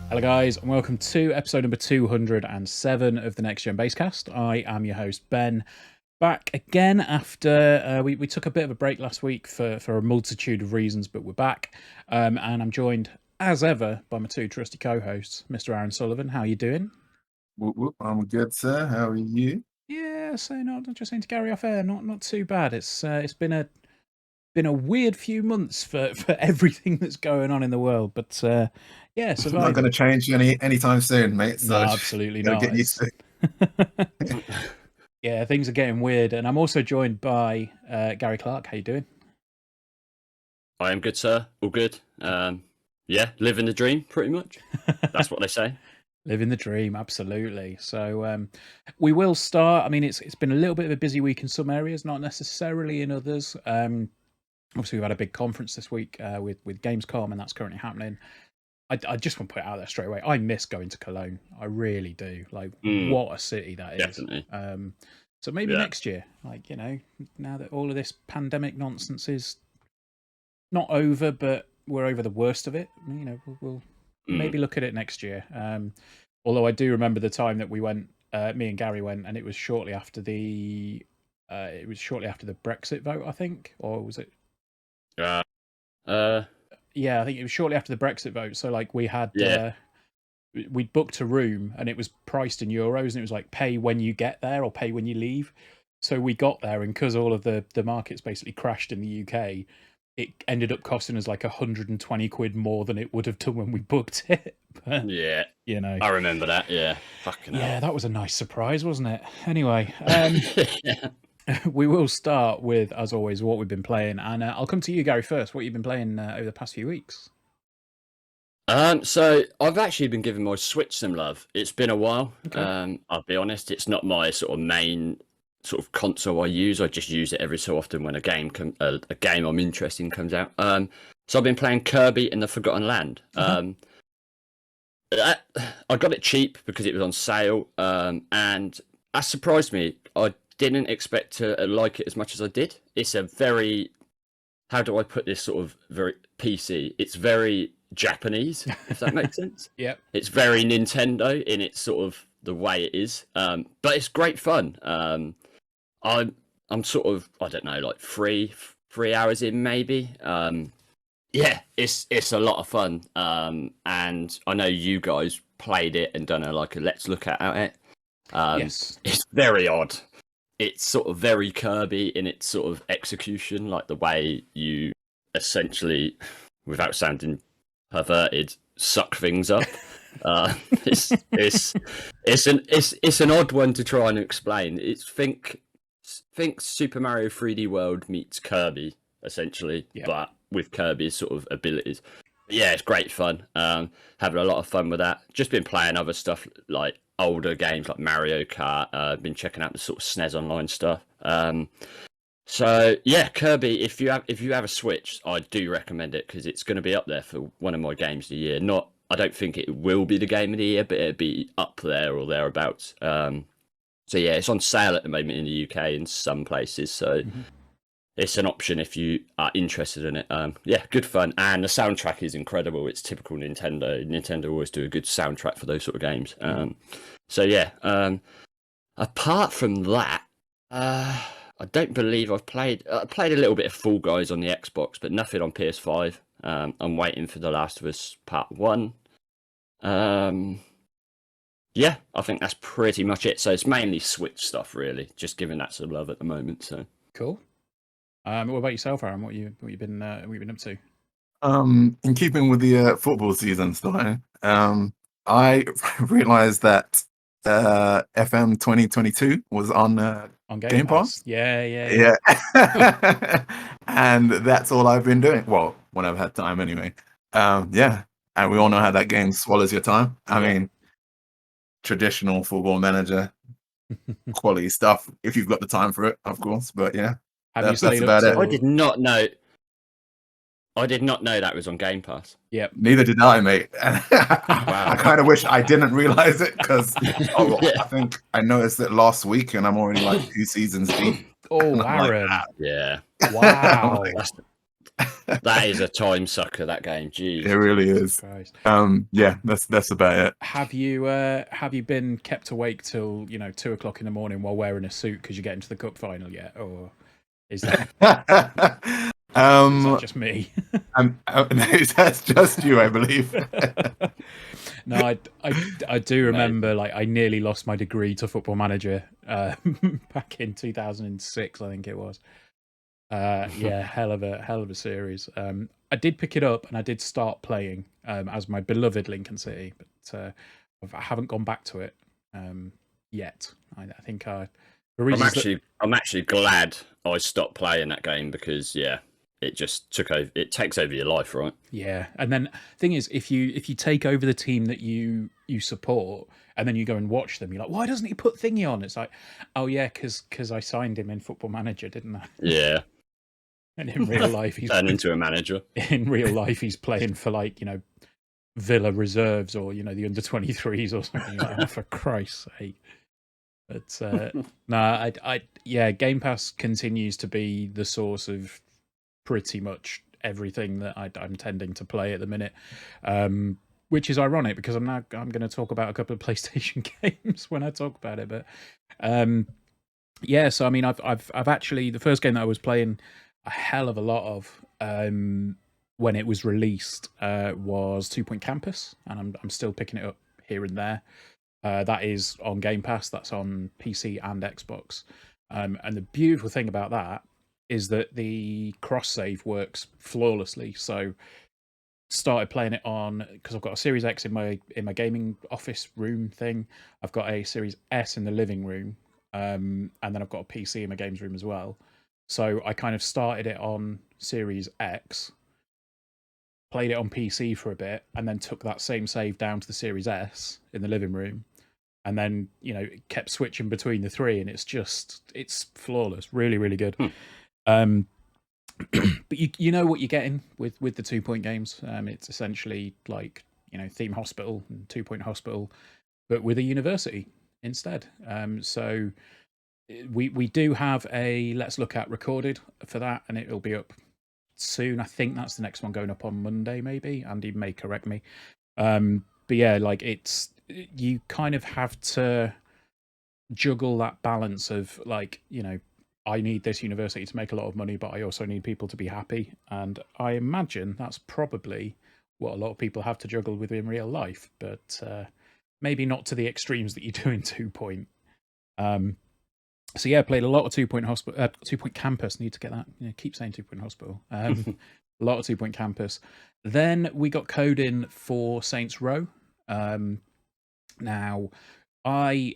Hello guys, and welcome to episode number 207 of the Next Gen Basecast. I am your host, Ben, back again after we took a bit of a break last week for a multitude of reasons, but we're back. And I'm joined, as ever, by my two trusty co-hosts, Mr. Aaron Sullivan. How are you doing? Whoop, whoop. I'm good, sir. How are you? Yeah, so not just saying to carry off air, not too bad. It's been a weird few months for everything that's going on in the world, but yeah, surviving. Not going to change anytime soon, mate. So no, absolutely not. Get used to it. Yeah, things are getting weird, and I'm also joined by Gary Clark. How you doing? I am good, sir. All good. Yeah, living the dream, pretty much. That's what they say. Living the dream, absolutely. So we will start. I mean, it's been a little bit of a busy week in some areas, not necessarily in others. Obviously, we've had a big conference this week with Gamescom, and that's currently happening. I just want to put it out there straight away. I miss going to Cologne. I really do. Like, what a city that is. Definitely. So maybe next year, like, you know, now that all of this pandemic nonsense is not over, but we're over the worst of it, you know, we'll maybe look at it next year. Although I do remember the time that we went, me and Gary went, and it was shortly after the Brexit vote, I think, or was it? Yeah, I think it was shortly after the Brexit vote. So like we had, we'd booked a room and it was priced in euros, and it was like pay when you get there or pay when you leave. So we got there, and because all of the markets basically crashed in the UK, it ended up costing us like 120 quid more than it would have done when we booked it. But, yeah, you know, I remember that. Yeah, fucking hell. Yeah, that was a nice surprise, wasn't it? Anyway, we will start with, as always, what we've been playing, and I'll come to you, Gary, first. What you've been playing over the past few weeks? So I've actually been giving my Switch some love. It's been a while. Okay. I'll be honest, it's not my sort of main sort of console I use. I just use it every so often when a game I'm interested in comes out. So I've been playing Kirby in the Forgotten Land. I got it cheap because it was on sale, and that surprised me. I didn't expect to like it as much as I did. It's a very, how do I put this, sort of very PC. It's very Japanese, if that makes sense. Yeah. It's very Nintendo in its sort of the way it is. But it's great fun. I'm sort of, I don't know, like three hours in maybe. Yeah, it's a lot of fun. And I know you guys played it and done a let's look at it. Yes. It's very odd. It's sort of very Kirby in its sort of execution, like the way you essentially, without sounding perverted, suck things up. It's an odd one to try and explain. It's think Super Mario 3D World meets Kirby essentially, but with Kirby's sort of abilities. But yeah, it's great fun. Having a lot of fun with that. Just been playing other stuff like older games like Mario Kart. Been checking out the sort of SNES Online stuff. So yeah, Kirby. If you have a Switch, I do recommend it because it's going to be up there for one of my games of the year. I don't think it will be the game of the year, but it'll be up there or thereabouts. So yeah, it's on sale at the moment in the UK in some places. So it's an option if you are interested in it. Yeah, good fun, and the soundtrack is incredible. It's typical Nintendo. Nintendo always do a good soundtrack for those sort of games. So yeah. Apart from that, I don't believe I've played. I played a little bit of Fall Guys on the Xbox, but nothing on PS5. I'm waiting for The Last of Us Part 1. Yeah, I think that's pretty much it. So it's mainly Switch stuff, really. Just giving that some love at the moment. So cool. What about yourself, Aaron? What you been up to? In keeping with the football season starting, I realized that FM 2022 was on Game Pass. Yeah. And that's all I've been doing. Well, when I've had time anyway. Yeah, and we all know how that game swallows your time. I mean, traditional football manager quality stuff if you've got the time for it, of course. But yeah, that's about it. I did not know that was on Game Pass. Yep. Neither did I, mate. Wow. I kind of wish I didn't realize it because I think I noticed it last week and I'm already like 2 seasons deep. Oh, Aaron. Yeah. Wow. That is a time sucker, that game. Jeez. It really is. Christ. Yeah, that's about it. Have you been kept awake till 2 o'clock in the morning while wearing a suit because you're getting to the cup final yet, or is that is that just me? No, that's just you, I believe. No, I do remember, like, I nearly lost my degree to Football Manager back in 2006, I think it was. Yeah, hell of a series. I did pick it up and I did start playing as my beloved Lincoln City, but I haven't gone back to it yet. I think I'm actually glad I stopped playing that game because it just took over. It takes over your life, right? Yeah, and then thing is, if you take over the team that you support, and then you go and watch them, you're like, why doesn't he put Thingy on? It's like, oh yeah, because I signed him in Football Manager, didn't I? Yeah. And in real life, he's turned into a manager. In real life, he's playing for, like, Villa reserves or the under-23s or something. Like, oh, for Christ's sake. But no, Game Pass continues to be the source of pretty much everything that I'm tending to play at the minute, which is ironic because I'm going to talk about a couple of PlayStation games when I talk about it. But yeah, so I mean, I've actually, the first game that I was playing a hell of a lot of when it was released was 2 Point Campus, and I'm still picking it up here and there. That is on Game Pass. That's on PC and Xbox. And the beautiful thing about that is that the cross save works flawlessly. So started playing it on, because I've got a Series X in my gaming office room thing. I've got a Series S in the living room, and then I've got a PC in my games room as well. So I kind of started it on Series X, played it on PC for a bit, and then took that same save down to the Series S in the living room, and then kept switching between the three, and it's flawless, really, really good. But you know what you're getting with the 2 Point games. It's essentially like Theme Hospital and 2 Point Hospital, but with a university instead. So we do have a Let's Look At recorded for that, and it'll be up soon. I think that's the next one going up on Monday, maybe. Andy may correct me. But yeah, like you kind of have to juggle that balance of, like, I need this university to make a lot of money, but I also need people to be happy. And I imagine that's probably what a lot of people have to juggle with in real life, but maybe not to the extremes that you do in 2 Point. So yeah, played a lot of 2 Point Hospital, 2 Point Campus. Need to get that. Keep saying 2 Point Hospital. A lot of 2 Point Campus. Then we got code in for Saints Row. Now, I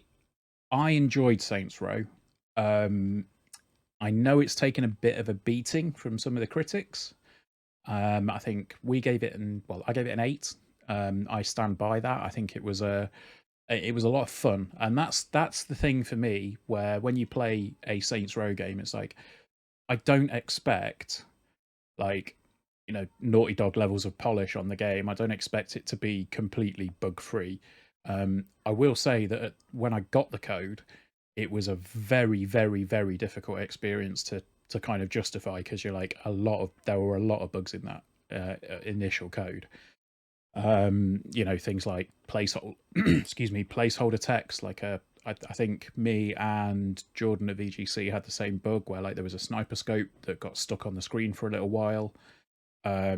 enjoyed Saints Row. I know it's taken a bit of a beating from some of the critics. I think I gave it an 8. I stand by that. I think it was a lot of fun, and that's the thing for me, where when you play a Saints Row game, it's like, I don't expect, like, Naughty Dog levels of polish on the game. I don't expect it to be completely bug free. I will say that when I got the code, it was a very, very, very difficult experience to kind of justify, because you're like, there were a lot of bugs in that initial code. Things like placeholder text. Like I think me and Jordan at VGC had the same bug where, like, there was a sniper scope that got stuck on the screen for a little while. I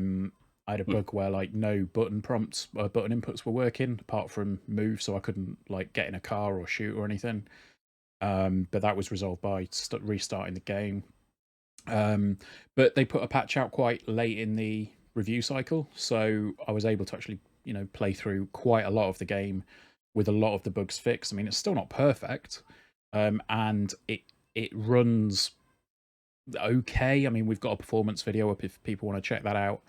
had a bug where, like, no button prompts or button inputs were working apart from move, so I couldn't, like, get in a car or shoot or anything. But that was resolved by restarting the game. But they put a patch out quite late in the review cycle, so I was able to actually play through quite a lot of the game with a lot of the bugs fixed. I mean, it's still not perfect, and it runs okay. I mean, we've got a performance video up if people want to check that out.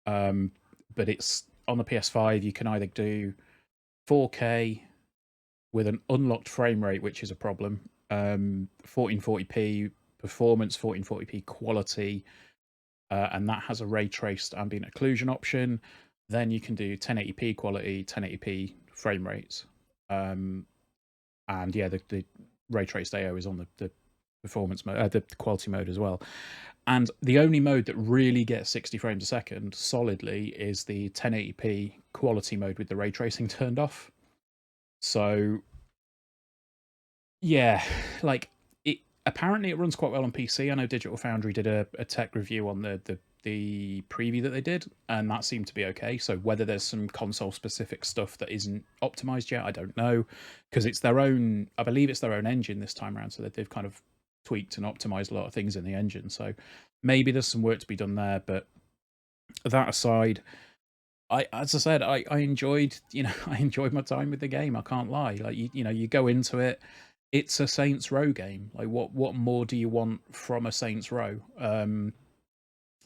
But it's on the PS5. You can either do 4K with an unlocked frame rate, which is a problem, 1440p performance, 1440p quality, and that has a ray traced ambient occlusion option. Then you can do 1080p quality, 1080p frame rates, and yeah, the ray traced AO is on the performance mode, the quality mode as well. And the only mode that really gets 60 frames a second solidly is the 1080p quality mode with the ray tracing turned off. So, yeah, like apparently it runs quite well on PC. I know Digital Foundry did a tech review on the preview that they did, and that seemed to be okay. So whether there's some console specific stuff that isn't optimized yet, I don't know, because it's their own. I believe it's their own engine this time around, so that they've kind of tweaked and optimized a lot of things in the engine. So maybe there's some work to be done there. But that aside, as I said, I enjoyed I enjoyed my time with the game. I can't lie. Like you go into it. It's a Saints Row game. Like what more do you want from a Saints Row?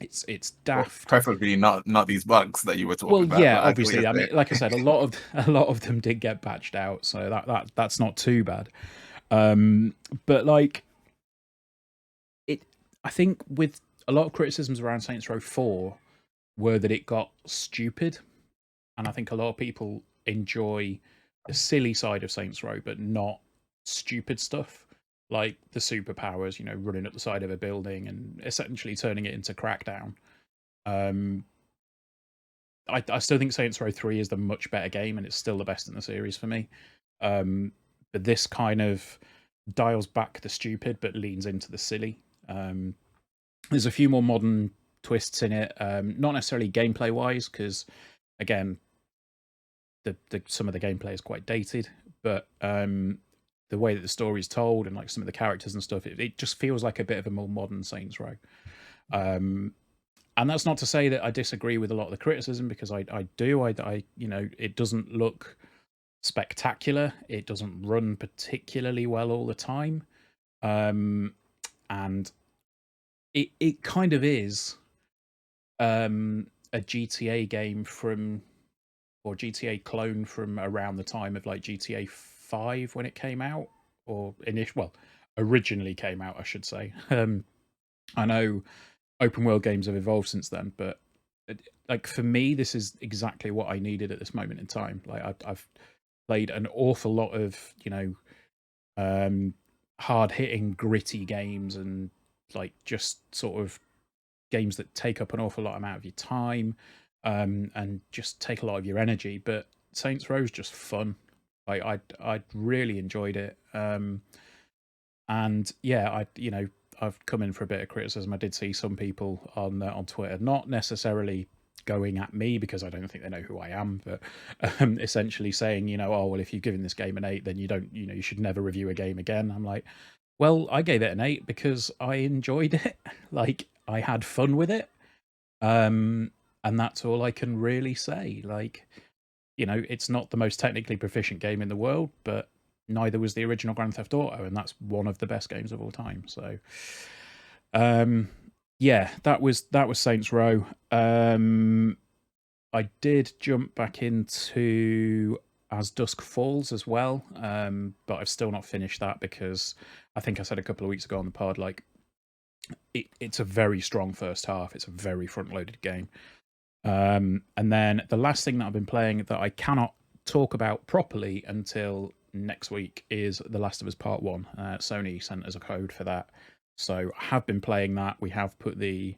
It's daft. Well, preferably not these bugs that you were talking about. Yeah, obviously. I mean, like I said, a lot of them did get patched out, so that's not too bad. But like I think with a lot of criticisms around Saints Row 4 were that it got stupid, and I think a lot of people enjoy the silly side of Saints Row, but not stupid stuff like the superpowers, running up the side of a building and essentially turning it into Crackdown. I still think Saints Row 3 is the much better game, and it's still the best in the series for me. But this kind of dials back the stupid but leans into the silly. There's a few more modern twists in it, not necessarily gameplay wise, because again, some of the gameplay is quite dated, but the way that the story is told and like some of the characters and stuff, it just feels like a bit of a more modern Saints Row. And that's not to say that I disagree with a lot of the criticism, because I do. It doesn't look spectacular. It doesn't run particularly well all the time. And it kind of is a GTA game or GTA clone from around the time of like GTA 5 when it came out, or originally came out, I should say. I know open world games have evolved since then, but like for me, this is exactly what I needed at this moment in time. Like I've played an awful lot of hard hitting, gritty games, and like just sort of games that take up an awful lot amount of your time, and just take a lot of your energy. But Saints Row is just fun. Like I really enjoyed it. And yeah, I've come in for a bit of criticism. I did see some people on Twitter, not necessarily going at me because I don't think they know who I am, but essentially saying, oh well, if you've given this game an 8, then you should never review a game again. I'm like, well, I gave it an 8 because I enjoyed it. Like I had fun with it. And that's all I can really say. Like, it's not the most technically proficient game in the world, but neither was the original Grand Theft Auto, and that's one of the best games of all time. So, yeah, that was Saints Row. I did jump back into As Dusk Falls as well, but I've still not finished that because I think I said a couple of weeks ago on the pod, like, it's a very strong first half. It's a very front-loaded game. And then the last thing that I've been playing that I cannot talk about properly until next week is The Last of Us Part 1. Sony sent us a code for that. So I have been playing that. We have put the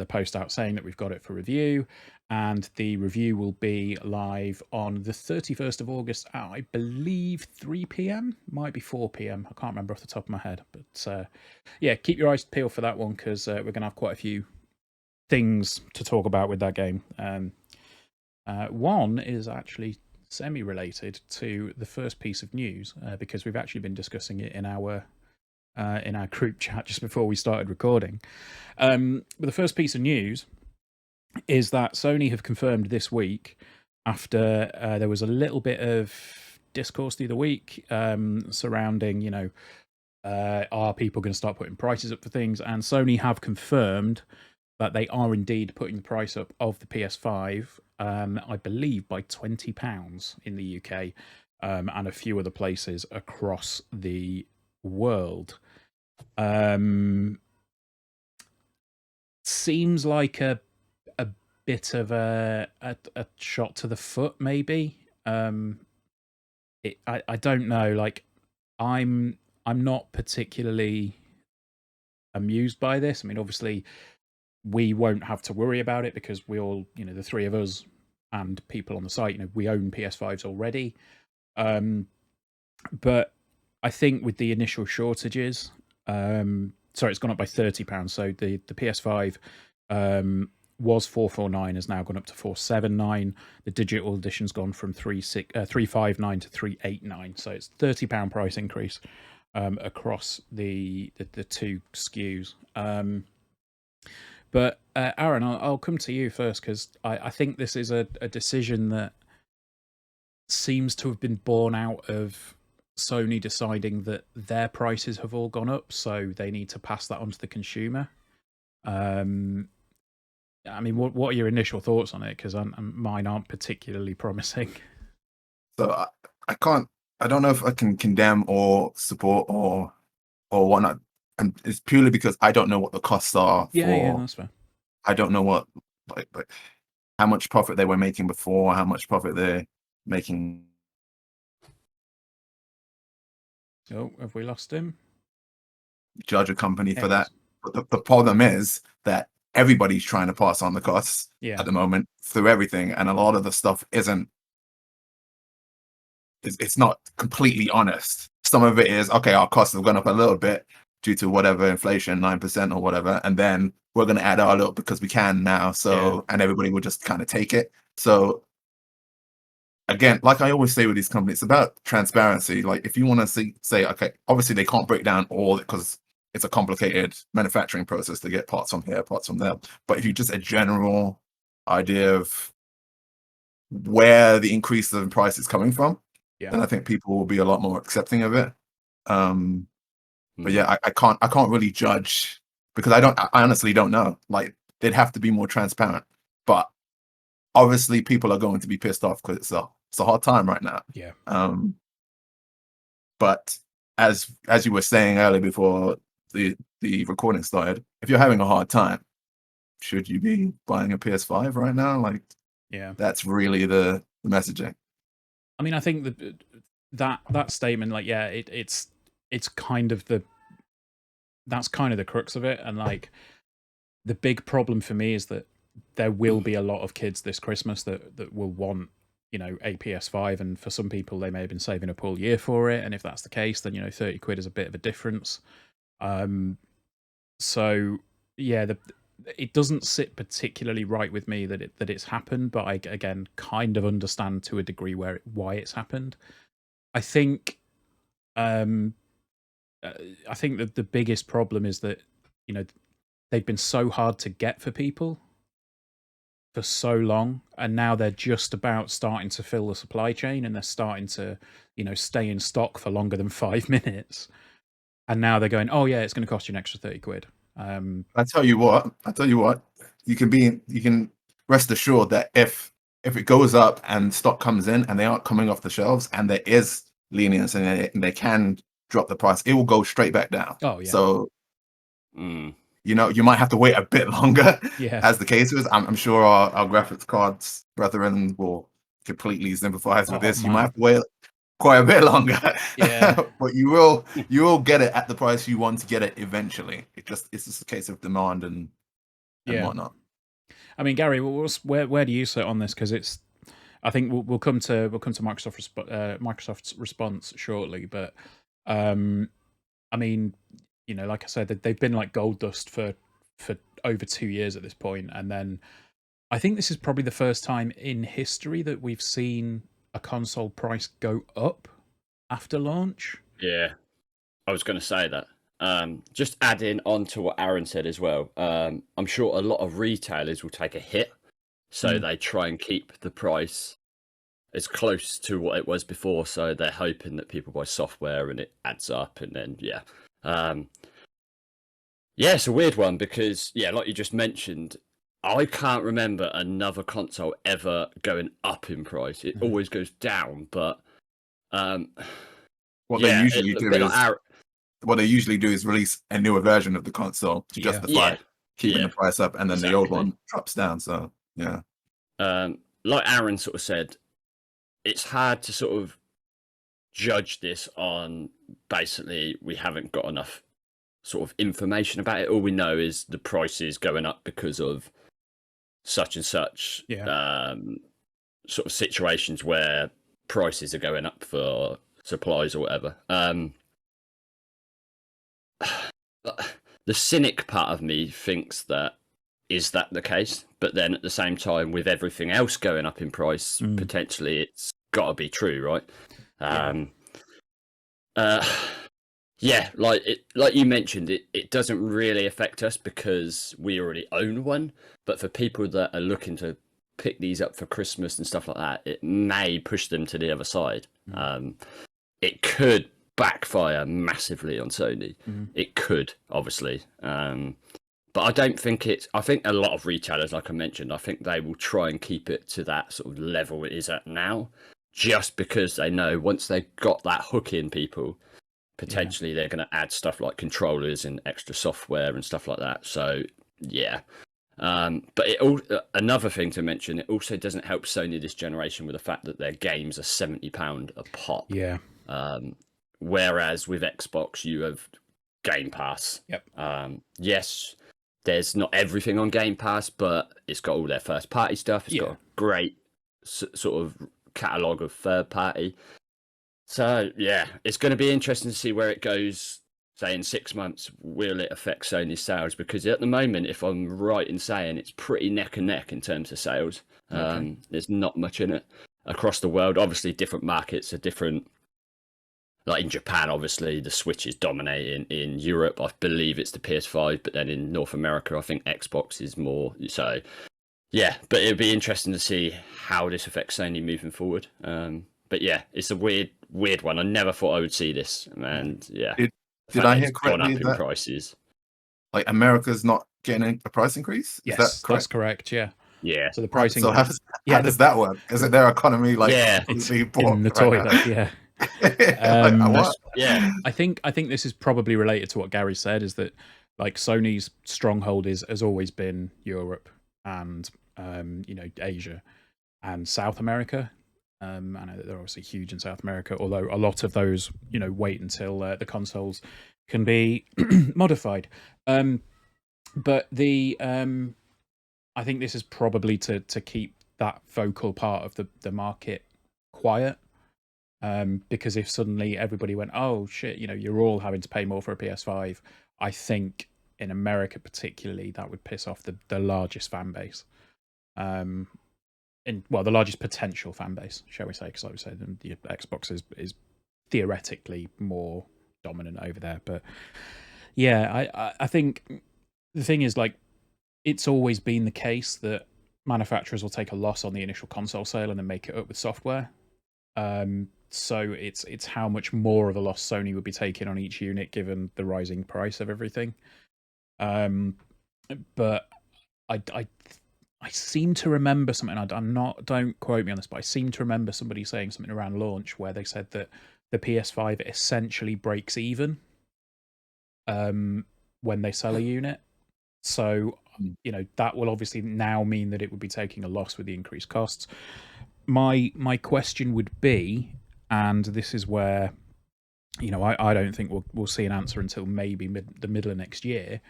post out saying that we've got it for review, and the review will be live on the 31st of August at, I believe, 3 p.m. Might be 4 p.m. I can't remember off the top of my head. But yeah, keep your eyes peeled for that one, because we're going to have quite a few things to talk about with that game. One is actually semi-related to the first piece of news, because we've actually been discussing it in our group chat just before we started recording. But the first piece of news is that Sony have confirmed this week, after there was a little bit of discourse through the week surrounding, are people going to start putting prices up for things? And Sony have confirmed that they are indeed putting the price up of the PS5, I believe, by £20 in the UK, and a few other places across the world. Seems like a bit of a shot to the foot, maybe. I don't know. Like, I'm not particularly amused by this. I mean, obviously, we won't have to worry about it because we all, the three of us and people on the site, we own PS5s already. But I think with the initial shortages, sorry, it's gone up by £30. So the PS5 was 449, has now gone up to 479. The digital edition's gone from 359 to 389. So it's £30 price increase across the two SKUs. But Aaron, I'll come to you first because I think this is a decision that seems to have been born out of Sony deciding that their prices have all gone up, so they need to pass that on to the consumer. I mean, what are your initial thoughts on it? Because mine aren't particularly promising. So I don't know if I can condemn or support or whatnot, and it's purely because I don't know what the costs are. Yeah, that's fair. I don't know what like how much profit they were making before, how much profit they're making. Oh, have we lost him? Judge a company for that. But the problem is that everybody's trying to pass on the costs at the moment through everything, and a lot of the stuff it's not completely honest. Some of it is, okay, our costs have gone up a little bit due to whatever inflation, 9% or whatever, and then we're going to add our little because we can now. So, and everybody will just kind of take it. So again, like I always say with these companies, it's about transparency. Like if you want to say, okay, obviously they can't break down all because it's a complicated manufacturing process to get parts from here, parts from there. But if you just a general idea of where the increase in price is coming from, then I think people will be a lot more accepting of it. But yeah, I can't really judge because I honestly don't know. Like they'd have to be more transparent. But obviously people are going to be pissed off because it's a hard time right now. Yeah. But as you were saying earlier before the recording started, if you're having a hard time, should you be buying a PS5 right now? Like, that's really the messaging. I mean, I think that statement, like, it's kind of that's kind of the crux of it, and like the big problem for me is that there will be a lot of kids this Christmas that will want a PS5, and for some people they may have been saving up all year for it, and if that's the case, then £30 is a bit of a difference. So yeah, it doesn't sit particularly right with me that it's happened, but I again kind of understand to a degree why it's happened. I think that the biggest problem is that they've been so hard to get for people for so long, and now they're just about starting to fill the supply chain, and they're starting to stay in stock for longer than 5 minutes, and now they're going, oh yeah, it's going to cost you an extra £30. I tell you what, you can rest assured that if it goes up and stock comes in and they aren't coming off the shelves and there is lenience and they can drop the price, it will go straight back down. Oh yeah. So you might have to wait a bit longer. As the case is, I'm sure our graphics cards brethren will completely sympathize with this. Man. You might have to wait quite a bit longer. But you will get it at the price you want to get it eventually. It's just a case of demand and whatnot. I mean, Gary, where do you sit on this? Because I think we'll come to Microsoft's response shortly, but I mean, like I said, they've been like gold dust for over 2 years at this point, and then I think this is probably the first time in history that we've seen a console price go up after launch. Yeah, I was going to say that. Just adding on to what Aaron said as well, I'm sure a lot of retailers will take a hit, so they try and keep the price as close to what it was before, so they're hoping that people buy software and it adds up, and then it's a weird one because like you just mentioned, I can't remember another console ever going up in price. It always goes down, but what they usually do is release a newer version of the console to justify keeping the price up, and then the old one drops down. So like Aaron sort of said, it's hard to sort of judge this on basically we haven't got enough sort of information about it. All we know is the price is going up because of such and such sort of situations where prices are going up for supplies or whatever. The cynic part of me thinks that is that the case, but then at the same time, with everything else going up in price, potentially it's got to be true, right? Like you mentioned, it doesn't really affect us because we already own one. But for people that are looking to pick these up for Christmas and stuff like that, it may push them to the other side. It could backfire massively on Sony. It could, obviously. But I don't think I think a lot of retailers, like I mentioned, I think they will try and keep it to that sort of level it is at now, just because they know once they've got that hook in people, potentially they're going to add stuff like controllers and extra software and stuff like that. So, yeah. But another thing to mention, it also doesn't help Sony this generation with the fact that their games are £70 a pop. Yeah. Whereas with Xbox, you have Game Pass. Yep. Yes, there's not everything on Game Pass, but it's got all their first party stuff. It's got a great sort of catalogue of third party. So, yeah, it's going to be interesting to see where it goes. Say in 6 months, will it affect Sony's sales? Because at the moment, if I'm right in saying, it's pretty neck and neck in terms of sales. Okay. There's not much in it across the world. Obviously, different markets are different. Like in Japan, obviously, the Switch is dominating. In Europe, I believe it's the PS5, but then in North America, I think Xbox is more. So, yeah, but it'll be interesting to see how this affects Sony moving forward. But yeah, it's a weird one. I never thought I would see this, and yeah. Did I hear correctly that prices? Like America's not getting a price increase? Yes, is that correct? That's correct. Yeah. Yeah. So the pricing. So how does that work? Is it their economy it's in the toilet? Right yeah. I think this is probably related to what Gary said. Is that like Sony's stronghold has always been Europe and Asia and South America. I know that they're obviously huge in South America, although a lot of those, wait until the consoles can be modified. But I think this is probably to keep that vocal part of the market quiet. Because if suddenly everybody went, oh shit, you're all having to pay more for a PS5, I think in America particularly that would piss off the largest fan base. The largest potential fan base, shall we say? Because like we said, the Xbox is theoretically more dominant over there. But yeah, I think the thing is, like, it's always been the case that manufacturers will take a loss on the initial console sale and then make it up with software. So it's how much more of a loss Sony would be taking on each unit given the rising price of everything. But I seem to remember something. Don't quote me on this, but I seem to remember somebody saying something around launch where they said that the PS5 essentially breaks even when they sell a unit. So, that will obviously now mean that it would be taking a loss with the increased costs. My question would be, and this is where, I don't think we'll see an answer until maybe the middle of next year,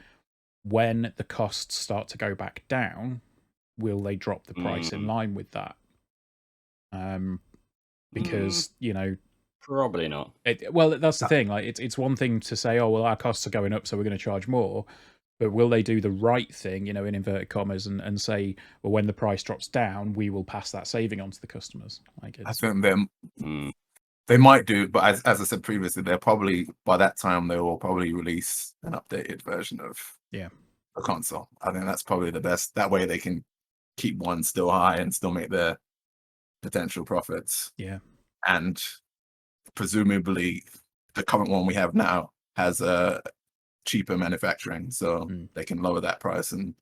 when the costs start to go back down. Will they drop the price in line with that? Because probably not. That's the thing. Like, it's one thing to say, oh well, our costs are going up, so we're going to charge more. But will they do the right thing, in inverted commas, and say, well, when the price drops down, we will pass that saving on to the customers? Like, I think they might do, but as I said previously, they're probably by that time they will probably release an updated version of the console. I think that's probably the best. That way they can keep one still high and still make their potential profits. Yeah. And presumably the current one we have now has a cheaper manufacturing, so they can lower that price and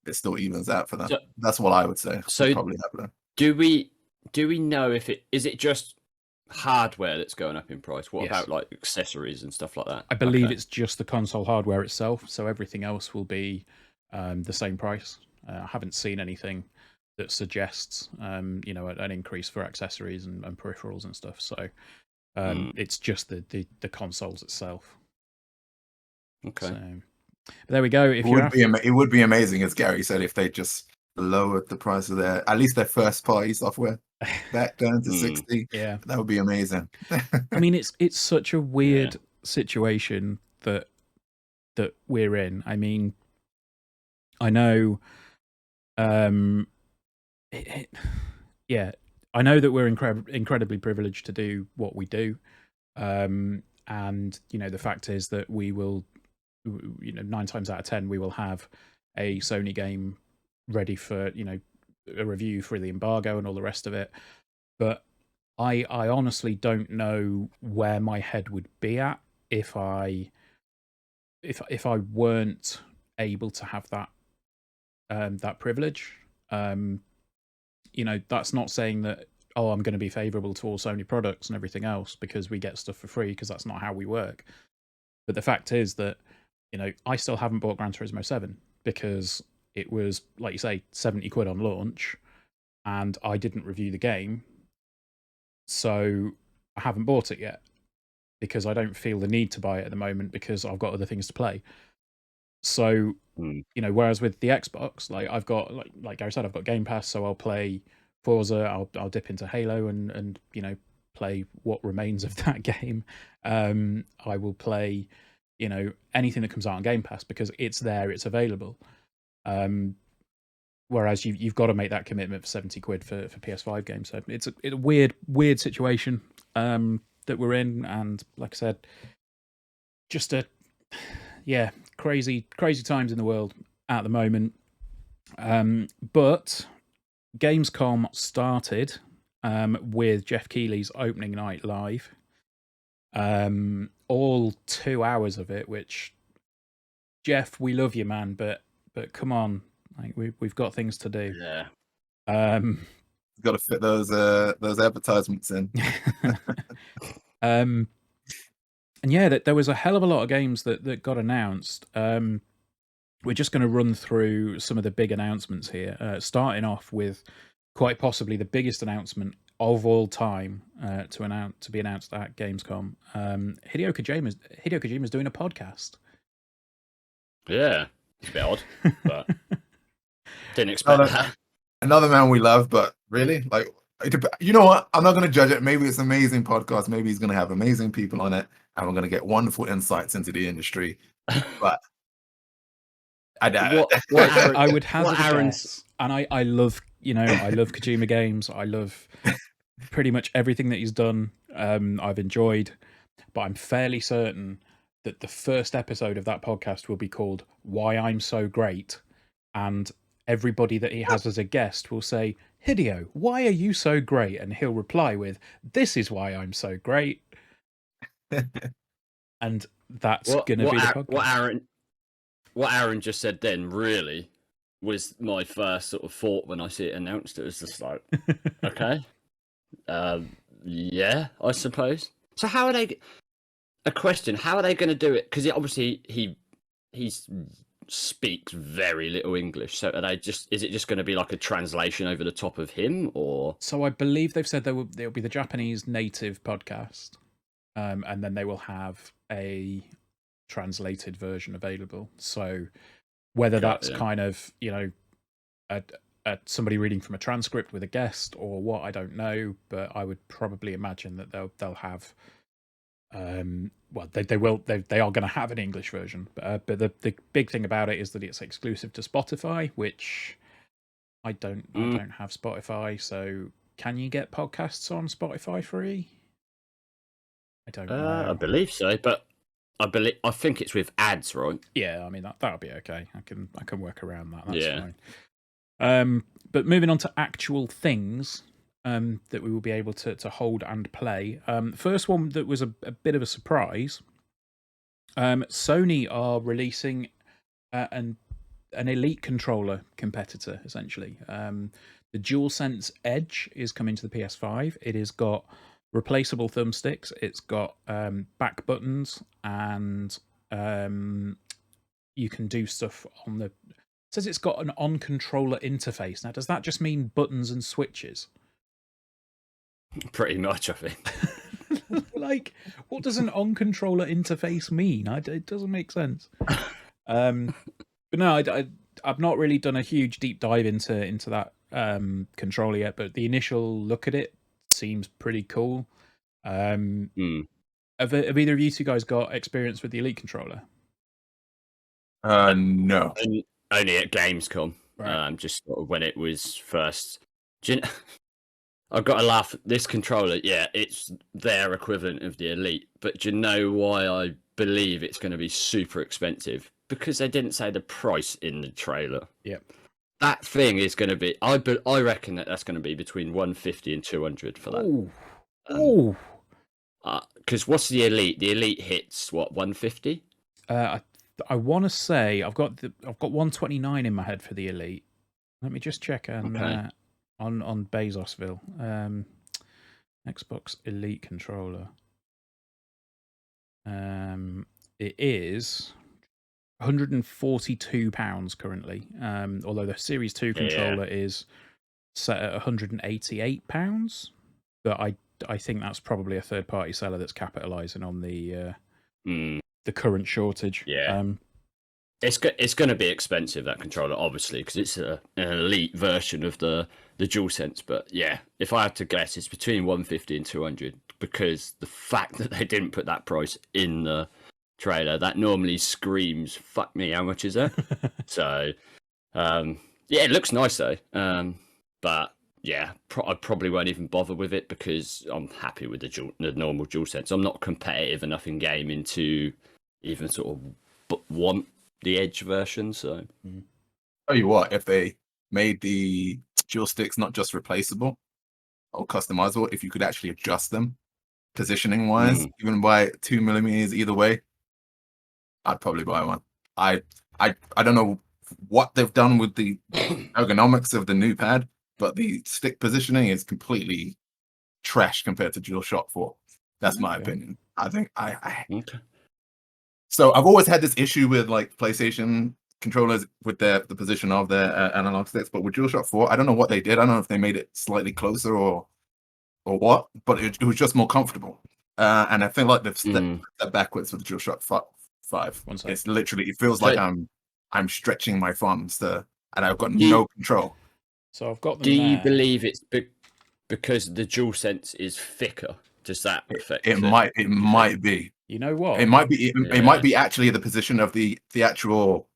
it still evens out for them. So, that's what I would say. So probably happen. Do we know if is it just hardware that's going up in price? What about like accessories and stuff like that? I believe it's just the console hardware itself, so everything else will be the same price. I haven't seen anything that suggests an increase for accessories and peripherals and stuff. So it's just the consoles itself. Okay. So, but there we go. If it would be amazing, as Gary said, if they just lowered the price of at least their first party software back down to 60. Yeah, that would be amazing. I mean, it's such a weird situation that we're in. I mean, I know, I know that we're incredibly privileged to do what we do, and the fact is that we will, 9 times out of 10 we will have a Sony game ready for a review for the embargo and all the rest of it. But I honestly don't know where my head would be at if I weren't able to have that privilege. That's not saying that I'm going to be favorable to all Sony products and everything else because we get stuff for free, because that's not how we work. But the fact is that I still haven't bought Gran Turismo 7 because it was, like you say, 70 quid on launch, and I didn't review the game, so I haven't bought it yet because I don't feel the need to buy it at the moment because I've got other things to play. So whereas with the Xbox, like I've got like Gary said, I've got Game Pass, so I'll play Forza, I'll dip into Halo and play what remains of that game. I will play anything that comes out on Game Pass because it's there, it's available. Whereas you've got to make that commitment for 70 quid for PS5 games. So it's a weird situation that we're in, and like I said, just crazy times in the world at the moment. But Gamescom started with Jeff Keighley's opening night live. All 2 hours of it, which, Jeff, we love you, man, but come on, like we've got things to do. Yeah. Got to fit those advertisements in. And yeah, there was a hell of a lot of games that got announced. We're just going to run through some of the big announcements here, starting off with quite possibly the biggest announcement of all time to be announced at Gamescom. Hideo Kojima's doing a podcast. Yeah, it's a bit odd, but didn't expect that. Another man we love, but really, like, you know what? I'm not going to judge it. Maybe it's an amazing podcast. Maybe he's going to have amazing people on it, and we're going to get wonderful insights into the industry. But I would hazard a guess, and I love I love Kojima games. I love pretty much everything that he's done. I've enjoyed, but I'm fairly certain that the first episode of that podcast will be called "Why I'm So Great," and everybody that he has as a guest will say, "Hideo, why are you so great?" And he'll reply with, "This is why I'm so great." And that's going to be the podcast. What Aaron just said then really was my first sort of thought when I see it announced. It was just like, okay, yeah, I suppose. So how are they? A question: how are they going to do it? Because obviously he speaks very little English. So is it just going to be like a translation over the top of him, or? So I believe they've said there'll be the Japanese native podcast, and then they will have a translated version available. So whether that's kind of somebody reading from a transcript with a guest or what, I don't know, but I would probably imagine that they'll have they are going to have an English version, but the big thing about it is that it's exclusive to Spotify, which I don't have Spotify. So can you get podcasts on Spotify free? I don't know. I believe so, but I think it's with ads, right? Yeah, I mean that'll be okay. I can work around that. That's fine. But moving on to actual things that we will be able to hold and play. First one that was a bit of a surprise. Sony are releasing an Elite controller competitor, essentially. The DualSense Edge is coming to the PS5. It has got replaceable thumbsticks. It's got back buttons, and you can do stuff on the. It says it's got an on-controller interface. Now, does that just mean buttons and switches? Pretty much, I think. Like, what does an on-controller interface mean? It doesn't make sense. But no, I've not really done a huge deep dive into that controller yet. But the initial look at it seems pretty cool. Have either of you two guys got experience with the Elite controller? No. Only at Gamescom. Right. Just sort of when it was first. I've got to laugh. This controller, yeah, it's their equivalent of the Elite. But do you know why I believe it's going to be super expensive? Because they didn't say the price in the trailer. Yep. That thing is going to be. I reckon that's going to be between 150 and 200 for that. Oh. Because what's the Elite? The Elite hits what, 150? I want to say I've got 129 in my head for the Elite. Let me just check on Bezosville. Xbox Elite controller. It is £142 currently. Although the Series 2 controller is set at £188. But I think that's probably a third party seller that's capitalizing on the current shortage. Yeah. It's going to be expensive, that controller, obviously, because it's an Elite version of the DualSense. But yeah, if I had to guess, it's between 150 and 200, because the fact that they didn't put that price in the trailer, that normally screams, fuck me, how much is that? So, yeah, it looks nice though. But yeah, I probably won't even bother with it because I'm happy with the normal DualSense. I'm not competitive enough in gaming to even sort of want the Edge version. So, Tell you what, if they made the dual sticks not just replaceable or customizable, if you could actually adjust them positioning wise, even by 2 millimeters either way, I'd probably buy one. I don't know what they've done with the ergonomics of the new pad, but the stick positioning is completely trash compared to DualShock 4. That's my opinion. I think Okay. So I've always had this issue with like PlayStation controllers with the position of their analog sticks, but with DualShock 4, I don't know what they did. I don't know if they made it slightly closer or what, but it was just more comfortable. And I feel like they've stepped backwards with the DualShock 5. It's literally, it feels like I'm stretching my thumbs and I've got no control. So I've got them. Do you believe it's because the DualSense is thicker? Does that affect it? Might be. You know what? It might be. It might be actually the position of the actual.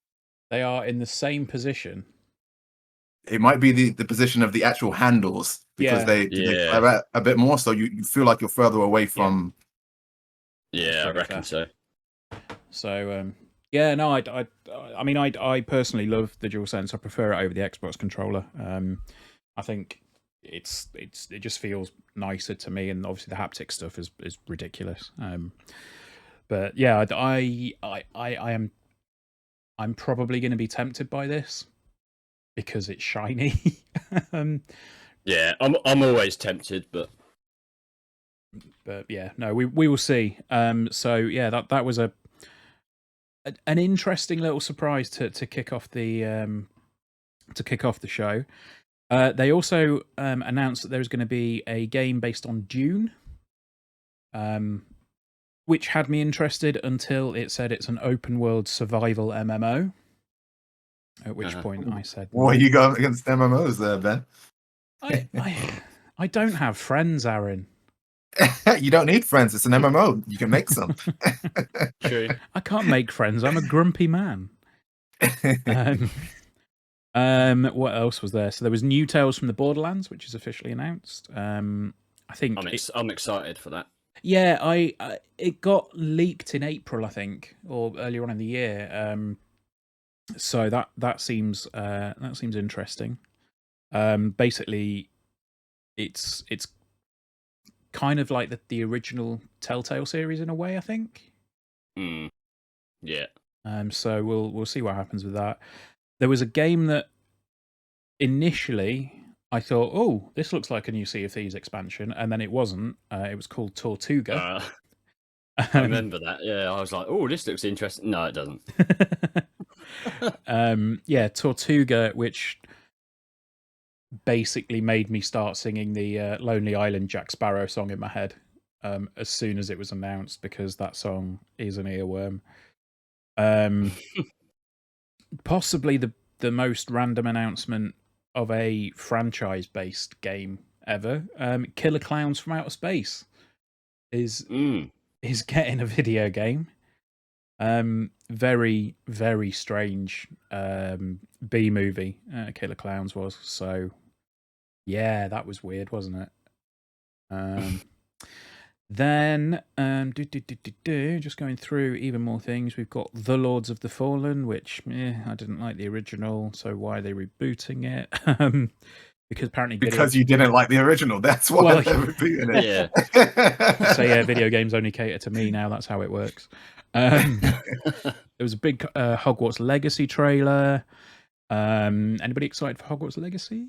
They are in the same position. It might be the position of the actual handles because they flare out a bit more, so you feel like you're further away from. Yeah, I reckon so. So yeah, no, I mean, I personally love the DualSense. I prefer it over the Xbox controller. I think it just feels nicer to me, and obviously the haptic stuff is ridiculous. But yeah, I'm probably going to be tempted by this because it's shiny. Yeah, I'm always tempted, but yeah, no, we will see. So yeah, that was an interesting little surprise to kick off the show. They also announced that there's going to be a game based on Dune, which had me interested until it said it's an open world survival MMO. At which point I said, "What are you going against MMOs there, Ben?" I don't have friends, Aaron. You don't need friends. It's an MMO. You can make some. True. I can't make friends. I'm a grumpy man. What else was there? So there was new Tales from the Borderlands, which is officially announced. I think I'm excited for that. Yeah, it got leaked in April, I think, or earlier on in the year. So that seems interesting. Basically, it's kind of like the original Telltale series in a way, I think. Yeah. So we'll see what happens with that. There was a game that initially I thought, oh, this looks like a new Sea of Thieves expansion, and then it wasn't. It was called Tortuga. I remember that. Yeah, I was like, oh, this looks interesting. No, it doesn't. Yeah, Tortuga, which basically made me start singing the Lonely Island Jack Sparrow song in my head. as soon as it was announced because that song is an earworm. Possibly the most random announcement of a franchise-based game ever. Killer Clowns from Outer Space is getting a video game. Very, very strange B movie. Killer Clowns was. So yeah, that was weird, wasn't it? Then just going through even more things. We've got The Lords of the Fallen, which I didn't like the original, so why are they rebooting it? Because apparently you didn't like the original, that's why they're rebooting it. Yeah. So yeah, video games only cater to me now. That's how it works. There was a big Hogwarts Legacy trailer. Anybody excited for Hogwarts Legacy?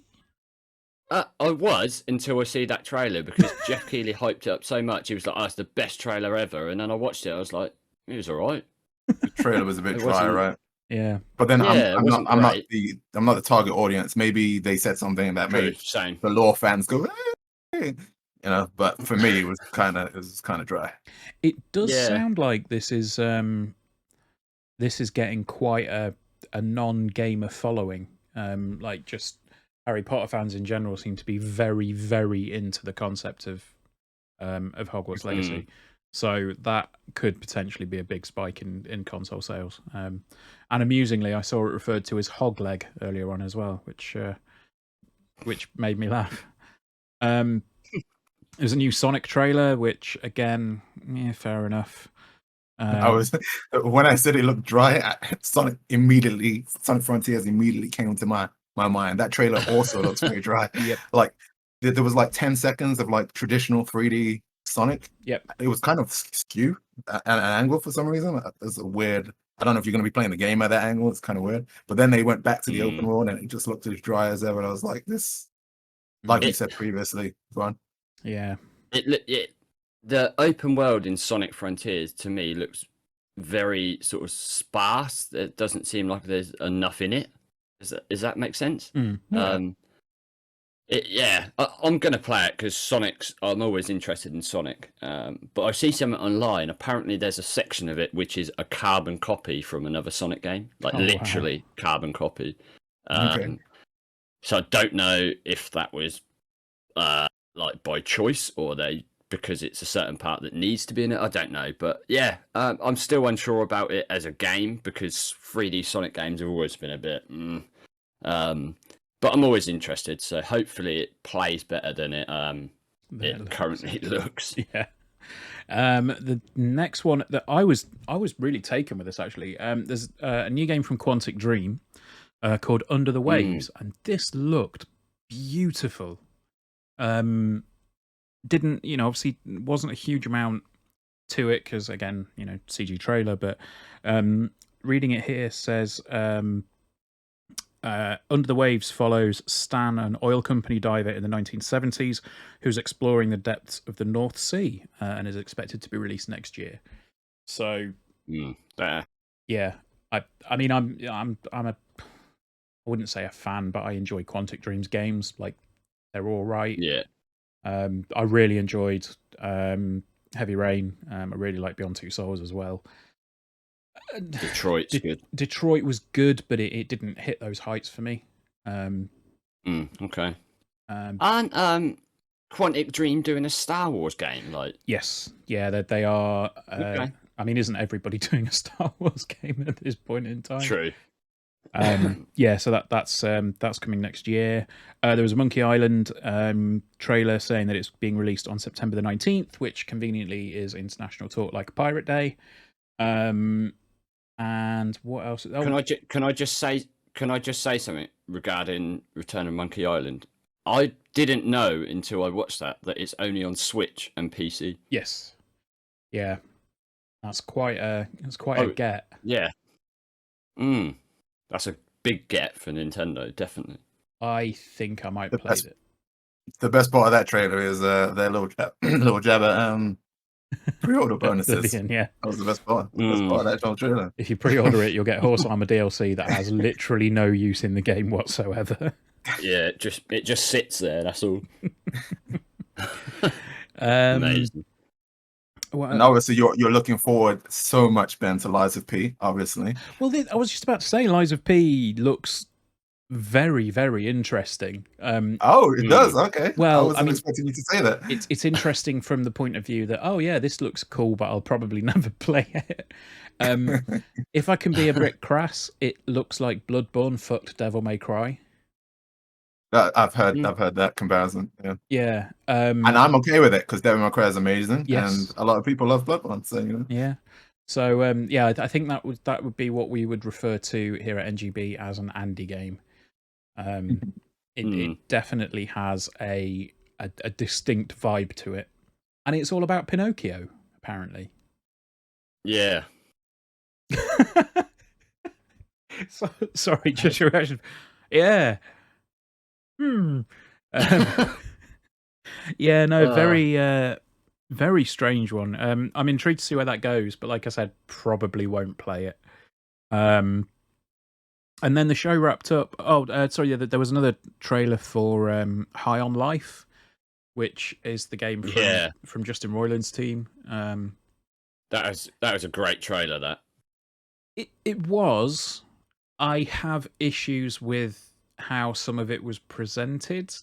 I was until I see that trailer because Jeff Keighley hyped it up so much. He was like, "Oh, it's the best trailer ever." And then I watched it. I was like, "It was all right." The trailer was a bit dry, right? Yeah, but then I'm not the target audience. Maybe they said something that made the lore fans go, hey! But for me, it was kind of dry. It does sound like this is getting quite a non-gamer following. Like just Harry Potter fans in general seem to be very, very into the concept of Hogwarts Legacy. So that could potentially be a big spike in console sales. And amusingly, I saw it referred to as Hogleg earlier on as well, which made me laugh. There's a new Sonic trailer, which again, fair enough. When I said it looked dry, Sonic Frontiers immediately came to my mind. That trailer also looks very dry. Yep. Like there was like 10 seconds of like traditional 3D Sonic. Yep. It was kind of skew at an angle for some reason. It's a weird. I don't know if you're going to be playing the game at that angle. It's kind of weird. But then they went back to the open world and it just looked as dry as ever. And I was like, this, like you said previously, Ron. Yeah. The open world in Sonic Frontiers to me looks very sort of sparse. It doesn't seem like there's enough in it. Does that make sense? Yeah. I'm going to play it because I'm always interested in Sonic. But I see something online. Apparently there's a section of it which is a carbon copy from another Sonic game. Like literally carbon copy. Okay. So I don't know if that was like by choice or because it's a certain part that needs to be in it. I don't know. But yeah, I'm still unsure about it as a game because 3D Sonic games have always been a bit... but I'm always interested, so hopefully it plays better than it currently looks. Yeah. The next one that I was really taken with this actually. There's a new game from Quantic Dream called Under the Waves, and this looked beautiful. Didn't obviously wasn't a huge amount to it because again CG trailer, but reading it here says. Under the Waves follows Stan, an oil company diver in the 1970s who's exploring the depths of the North Sea and is expected to be released next year. So, yeah, I mean, I'm I wouldn't say a fan, but I enjoy Quantic Dream's games. Like, they're all right. Yeah. I really enjoyed Heavy Rain. I really like Beyond Two Souls as well. Detroit's good. Detroit was good, but it didn't hit those heights for me. Okay. And Quantic Dream doing a Star Wars game, like yes, yeah, they are. Okay. I mean, isn't everybody doing a Star Wars game at this point in time? True. Yeah, so that's coming next year. There was a Monkey Island trailer saying that it's being released on September the 19th, which conveniently is International Talk Like a Pirate Day. And what else? Oh. Can I just say something regarding Return of Monkey Island? I didn't know until I watched that it's only on Switch and PC. Yes. Yeah. That's quite a get. Yeah. That's a big get for Nintendo, definitely. I think I might play it. The best part of that trailer is their little jab at pre-order bonuses. Yeah, that was the best part. The best part of that whole trailer. If you pre-order it, you'll get Horse Armor DLC that has literally no use in the game whatsoever. Yeah, it just sits there. That's all. Amazing. Well, and obviously you're looking forward so much, Ben, to Lies of P. Obviously. Well, I was just about to say, Lies of P looks very, very interesting. Oh, it does. Okay. I Well, I wasn't mean, expecting you to say that. It's interesting from the point of view that, oh yeah, this looks cool, but I'll probably never play it. If I can be a bit crass, it looks like Bloodborne fucked Devil May Cry. I've heard that comparison. Yeah. Yeah. And I'm okay with it because Devil May Cry is amazing, Yes. and a lot of people love Bloodborne. So Yeah. So yeah, I think that would be what we would refer to here at NGB as an Andy game. It definitely has a distinct vibe to it, and it's all about Pinocchio, apparently. Yeah. Sorry, just your reaction. Yeah. Yeah, no, very strange one. I'm intrigued to see where that goes, but like I said, probably won't play it. And then the show wrapped up. Sorry, yeah, there was another trailer for High on Life, which is the game from Justin Roiland's team. That was a great trailer. That it was. I have issues with how some of it was presented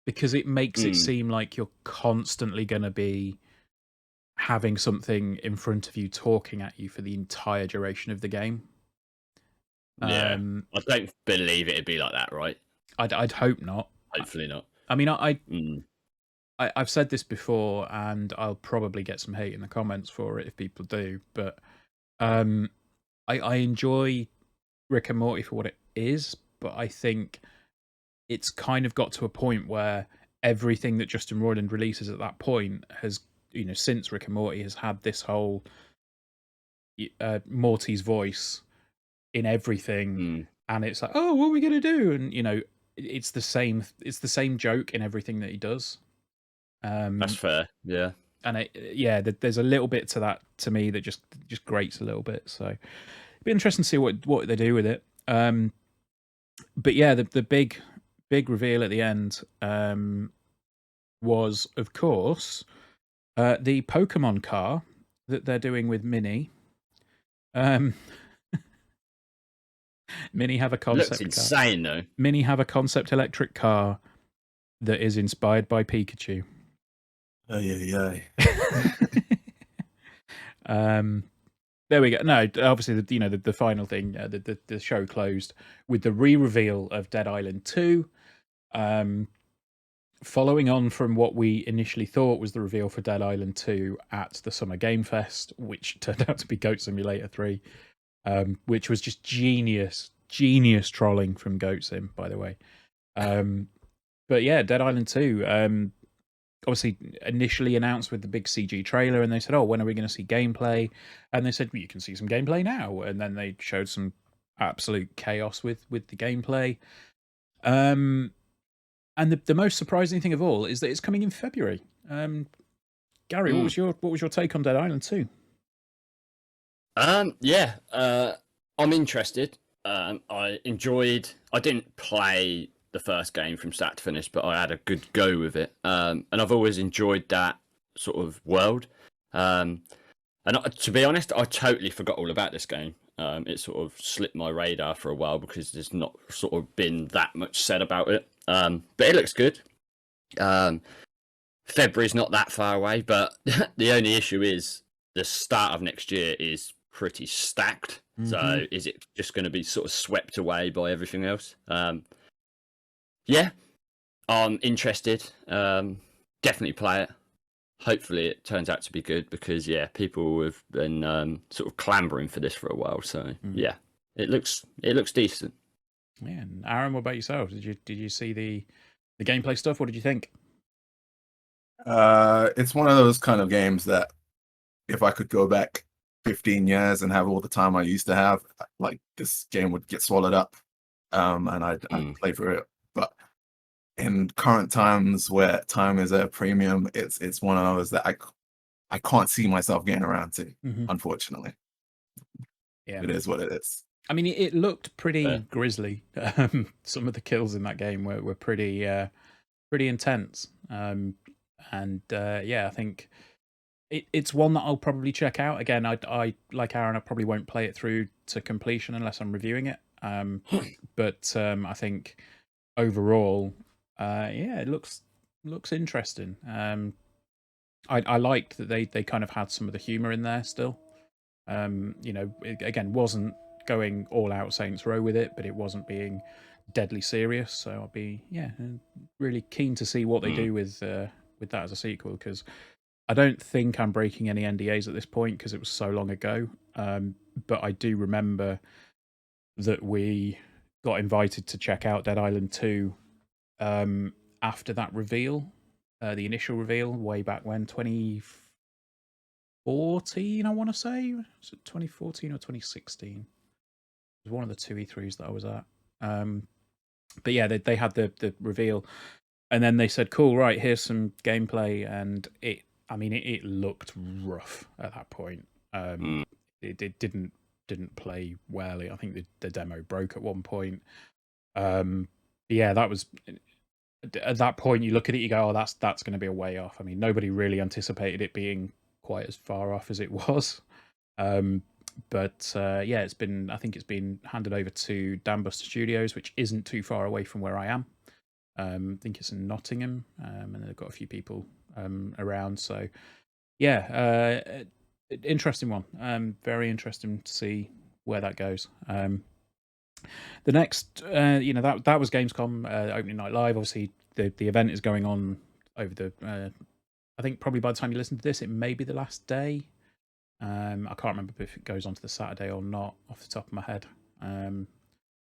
because it makes it seem like you're constantly going to be having something in front of you talking at you for the entire duration of the game. Yeah, I don't believe it'd be like that, right? I'd hope not. Hopefully not. I mean, I've said this before, and I'll probably get some hate in the comments for it if people do. But I enjoy Rick and Morty for what it is, but I think it's kind of got to a point where everything that Justin Roiland releases at that point has, since Rick and Morty has had this whole Morty's voice in everything, and it's like, oh, what are we gonna do? And it's the same joke in everything that he does. That's fair, yeah. And there's a little bit to that to me that just grates a little bit. So it'd be interesting to see what they do with it. But yeah, the big reveal at the end was, of course, the Pokemon car that they're doing with Mini. Mini have a concept car. Looks insane, though. Mini have a concept electric car that is inspired by Pikachu. Oh yeah. There we go. No, obviously, the final thing, the show closed with the re-reveal of Dead Island 2. Following on from what we initially thought was the reveal for Dead Island 2 at the Summer Game Fest, which turned out to be Goat Simulator 3, which was just genius trolling from Goat Sim, by the way. But yeah, Dead Island 2, obviously initially announced with the big CG trailer, and they said, oh, when are we going to see gameplay? And they said, well, you can see some gameplay now. And then they showed some absolute chaos with the gameplay. And the most surprising thing of all is that it's coming in February. Gary, what was your take on Dead Island 2? I'm interested. I didn't play the first game from start to finish, but I had a good go with it. And I've always enjoyed that sort of world. And to be honest, I totally forgot all about this game. It sort of slipped my radar for a while because there's not sort of been that much said about it. But it looks good. February's not that far away, but the only issue is the start of next year is pretty stacked. Mm-hmm. So is it just going to be sort of swept away by everything else? Yeah, I'm interested. Definitely play it. Hopefully it turns out to be good because people have been sort of clambering for this for a while. So yeah, it looks decent. Yeah, and Aaron, what about yourself? Did you see the gameplay stuff? What did you think? It's one of those kind of games that if I could go back 15 years and have all the time I used to have, like this game would get swallowed up, and I'd play for it. But in current times where time is at a premium, it's one of those that I can't see myself getting around to, unfortunately. Yeah, it is what it is. I mean, it looked pretty grisly. Some of the kills in that game were pretty intense. I think it's one that I'll probably check out. Again, I like Aaron, I probably won't play it through to completion unless I'm reviewing it. But I think overall, yeah, it looks interesting. I liked that they kind of had some of the humor in there still. You know, it, again, wasn't going all out Saints Row with it, but it wasn't being deadly serious. So I'll be really keen to see what they do with that as a sequel, because I don't think I'm breaking any NDAs at this point because it was so long ago. But I do remember that we got invited to check out Dead Island 2 after that reveal, the initial reveal way back when, 2014, I want to say. Was it 2014 or 2016? It was one of the two E3s that I was at. But yeah, they had the reveal, and then they said, "Cool, right, here's some gameplay," and it looked rough at that point. It didn't play well. I think the demo broke at one point. Yeah, that was at that point. You look at it, you go, "Oh, that's going to be a way off." I mean, nobody really anticipated it being quite as far off as it was. But yeah, I think it's been handed over to Dambuster Studios, which isn't too far away from where I am. I think it's in Nottingham, and they've got a few people around. So yeah, interesting one. Very interesting to see where that goes. The next, that was Gamescom opening night live. Obviously, the event is going on over the. I think probably by the time you listen to this, it may be the last day. I can't remember if it goes on to the Saturday or not off the top of my head.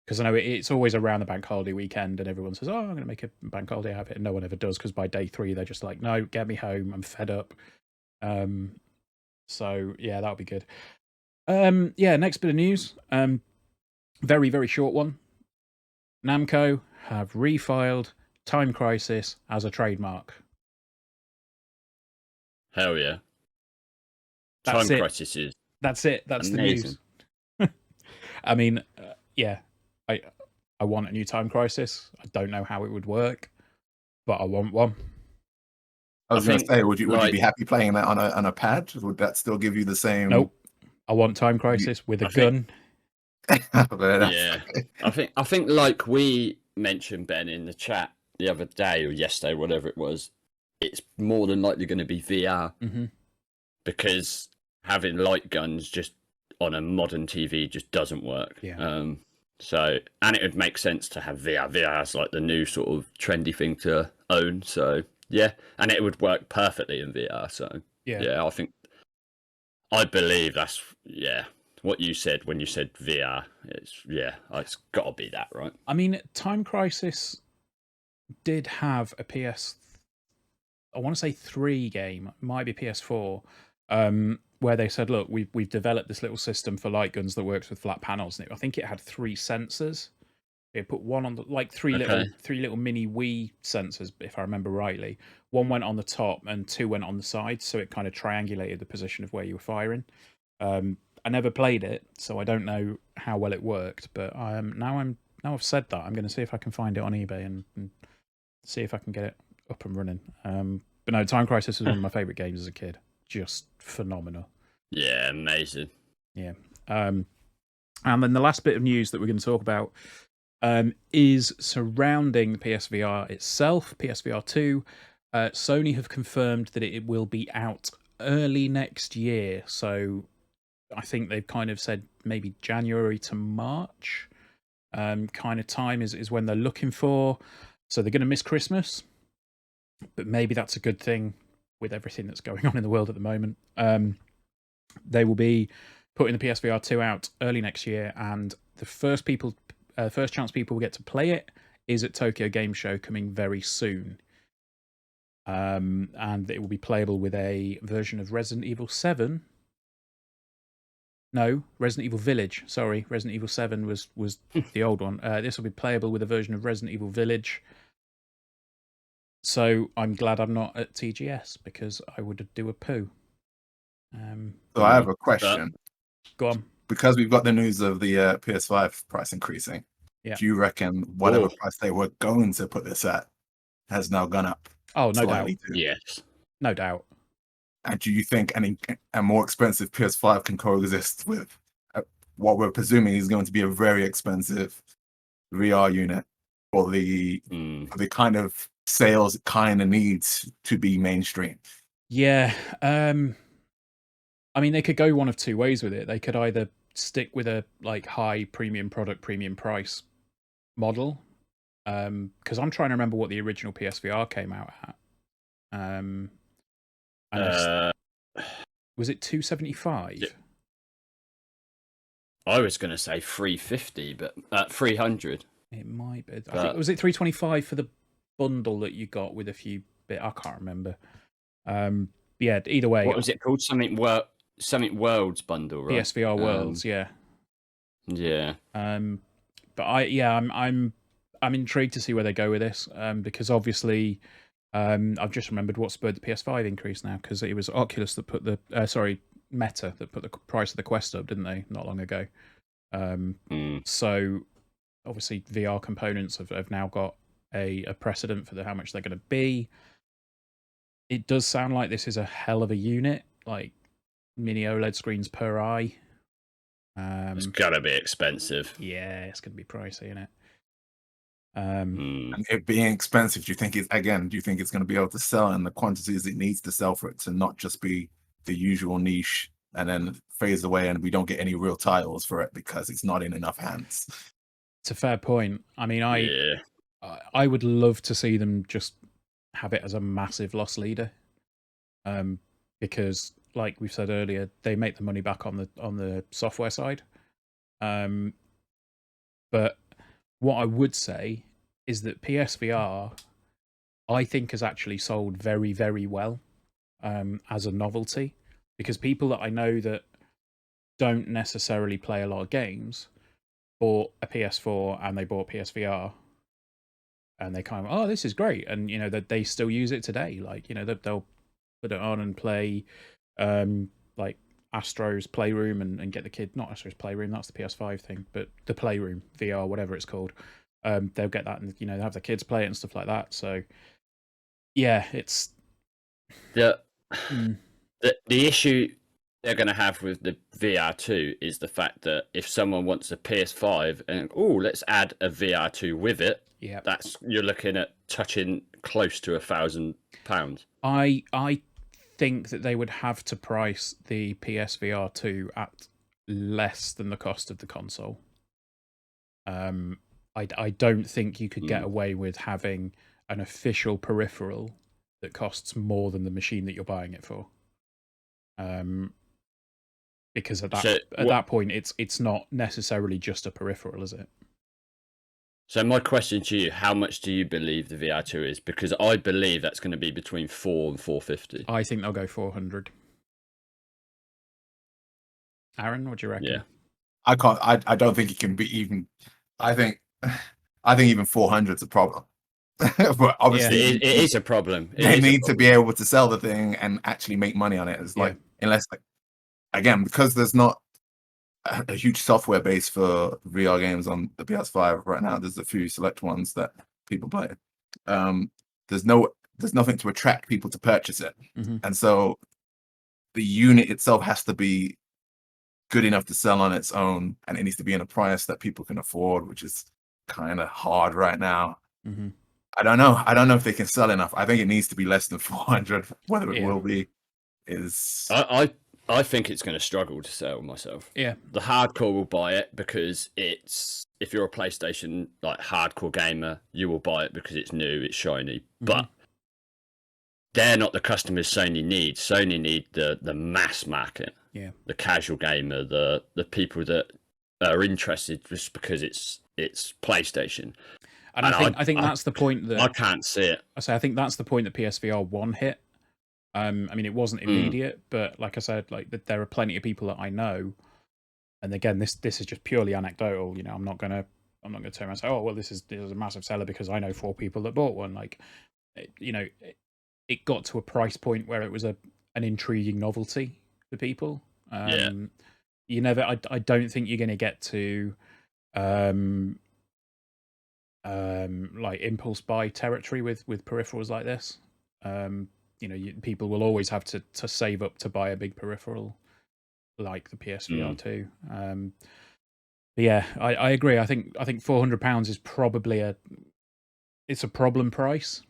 Because I know it's always around the bank holiday weekend, and everyone says, "Oh, I'm going to make a bank holiday out of it," and no one ever does, because by day 3 they're just like, "No, get me home. I'm fed up." So yeah, that'll be good. Yeah, next bit of news. Very, very short one. Namco have refiled Time Crisis as a trademark. Hell yeah. That's Time Crisis is That's it. That's amazing. The news. I mean, yeah, I want a new Time Crisis. I don't know how it would work, but I want one. I was going to say, would you be happy playing that on a pad? Would that still give you the same? Nope. I want Time Crisis with a gun. Yeah, I think like we mentioned, Ben, in the chat the other day or yesterday, whatever it was, it's more than likely going to be VR, because having light guns just on a modern TV just doesn't work. Yeah. So, and it would make sense to have VR. VR is like the new sort of trendy thing to own. So yeah, and it would work perfectly in VR. So yeah, I believe that's what you said when you said VR. It's got to be that, right? I mean, Time Crisis did have a I want to say 3 game, might be PS4, where they said, "Look, we've developed this little system for light guns that works with flat panels." And I think it had 3 sensors. They put one on the three little mini Wii sensors, if I remember rightly. One went on the top and 2 went on the sides, so it kind of triangulated the position of where you were firing. I never played it, so I don't know how well it worked. But now I've said that, I'm going to see if I can find it on eBay and see if I can get it up and running. But no, Time Crisis was one of my favorite games as a kid. Just phenomenal. Yeah, amazing. Yeah. And then the last bit of news that we're going to talk about is surrounding the PSVR itself, PSVR 2. Sony have confirmed that it will be out early next year. So I think they've kind of said maybe January to March kind of time is when they're looking for. So they're going to miss Christmas, but maybe that's a good thing with everything that's going on in the world at the moment. They will be putting the PSVR 2 out early next year, and the first chance people will get to play it is at Tokyo Game Show coming very soon. And it will be playable with a version of Resident Evil 7. No, Resident Evil Village. Sorry, Resident Evil 7 was the old one. This will be playable with a version of Resident Evil Village. So I'm glad I'm not at TGS, because I would do a poo. So I have a question. Go on. Because we've got the news of the PS5 price increasing, do you reckon whatever price they were going to put this at has now gone up? Oh, no doubt. Yes. No doubt. And do you think a more expensive PS5 can coexist with what we're presuming is going to be a very expensive VR unit for the kind of sales it kind of needs to be mainstream? Yeah. I mean, they could go one of two ways with it. They could either stick with a like high premium product, premium price model. Because I'm trying to remember what the original PSVR came out at. And was it 275? I was going to say 350, but 300. It might be. I think was it 325 for the bundle that you got with a few bit. I can't remember. Yeah. Either way, what was it called? Something Worlds bundle, right? PSVR Worlds. Yeah. Yeah. But I'm intrigued to see where they go with this. Because obviously, I've just remembered what spurred the PS5 increase now, because it was Oculus that put the Meta that put the price of the Quest up, didn't they? Not long ago. So obviously VR components have now got a precedent for how much they're going to be. It does sound like this is a hell of a unit, like mini OLED screens per eye. It's gotta be expensive. Yeah, it's gonna be pricey, isn't it? And it being expensive, do you think it's going to be able to sell in the quantities it needs to sell for it to not just be the usual niche and then phase away and we don't get any real titles for it because it's not in enough hands? It's a fair point. I mean, I would love to see them just have it as a massive loss leader, because like we've said earlier, they make the money back on the software side. But what I would say is that PSVR, I think, has actually sold very, very well as a novelty, because people that I know that don't necessarily play a lot of games bought a PS4 and they bought PSVR, and they kind of, oh, this is great, and you know that they still use it today. Like, you know, they'll put it on and play like Astro's Playroom and get the kid, not Astro's Playroom, that's the PS5 thing, but the Playroom VR, whatever it's called. They'll get that and, you know, have the kids play it and stuff like that. So yeah, it's the issue they're going to have with the VR2 is the fact that if someone wants a PS5 and let's add a VR2 with it, you're looking at touching close to £1,000. I think that they would have to price the PSVR 2 at less than the cost of the console. I don't think you could get away with having an official peripheral that costs more than the machine that you're buying it for. Because at that point, it's not necessarily just a peripheral, is it? So my question to you: how much do you believe the VR2 is? Because I believe that's going to be between $400 and $450. I think they'll go 400. Aaron, what do you reckon? Yeah, I can't. I don't think it can be even. I think even 400 is a problem. But obviously, it is a problem. They need to be able to sell the thing and actually make money on it. It's like, unless, again, because there's not a huge software base for VR games on the PS5 right now. There's a few select ones that people play. There's nothing to attract people to purchase it, and so the unit itself has to be good enough to sell on its own, and it needs to be in a price that people can afford, which is kind of hard right now. I don't know if they can sell enough. I think it needs to be less than 400. Whether it will be is I think it's going to struggle to sell myself. Yeah, the hardcore will buy it because if you're a PlayStation like hardcore gamer, you will buy it because it's new, it's shiny. But they're not the customers Sony needs. Sony need the mass market. Yeah, the casual gamer, the people that are interested just because it's PlayStation. And I think that's the point that I can't see it. I think that's the point that PSVR 1 hit. I mean, it wasn't immediate, but like I said, like there are plenty of people that I know, and again, this is just purely anecdotal. You know, I'm not gonna turn around and say, oh well, this is a massive seller because I know 4 people that bought one. Like, you know, it got to a price point where it was an intriguing novelty for people. You never. I don't think you're gonna get to like impulse buy territory with peripherals like this. people will always have to save up to buy a big peripheral like the PSVR 2. But yeah, I agree. I think £400 is probably it's a problem price.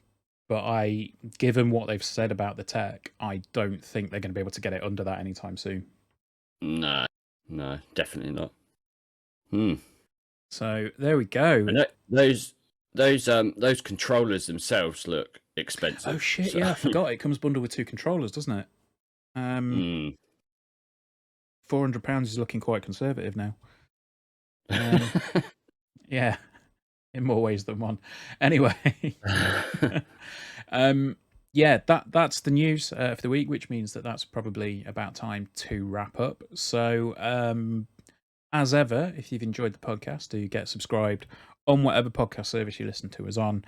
But given what they've said about the tech, I don't think they're going to be able to get it under that anytime soon. No, definitely not. So there we go. And those controllers themselves look expensive. Oh shit! Yeah, I forgot it comes bundled with 2 controllers, doesn't it? £400 is looking quite conservative now. Yeah, in more ways than one. Anyway, yeah, that's the news for the week, which means that's probably about time to wrap up. So, as ever, if you've enjoyed the podcast, do get subscribed on whatever podcast service you listen to us on.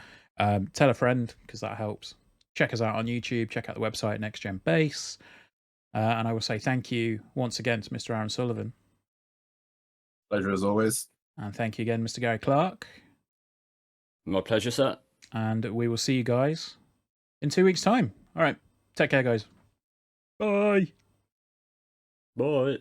Tell a friend, because that helps. Check us out on YouTube. Check out the website, Next Gen Base. And I will say thank you once again to Mr. Aaron Sullivan. Pleasure as always. And thank you again, Mr. Gary Clark. My pleasure, sir. And we will see you guys in 2 weeks' time. All right. Take care, guys. Bye. Bye.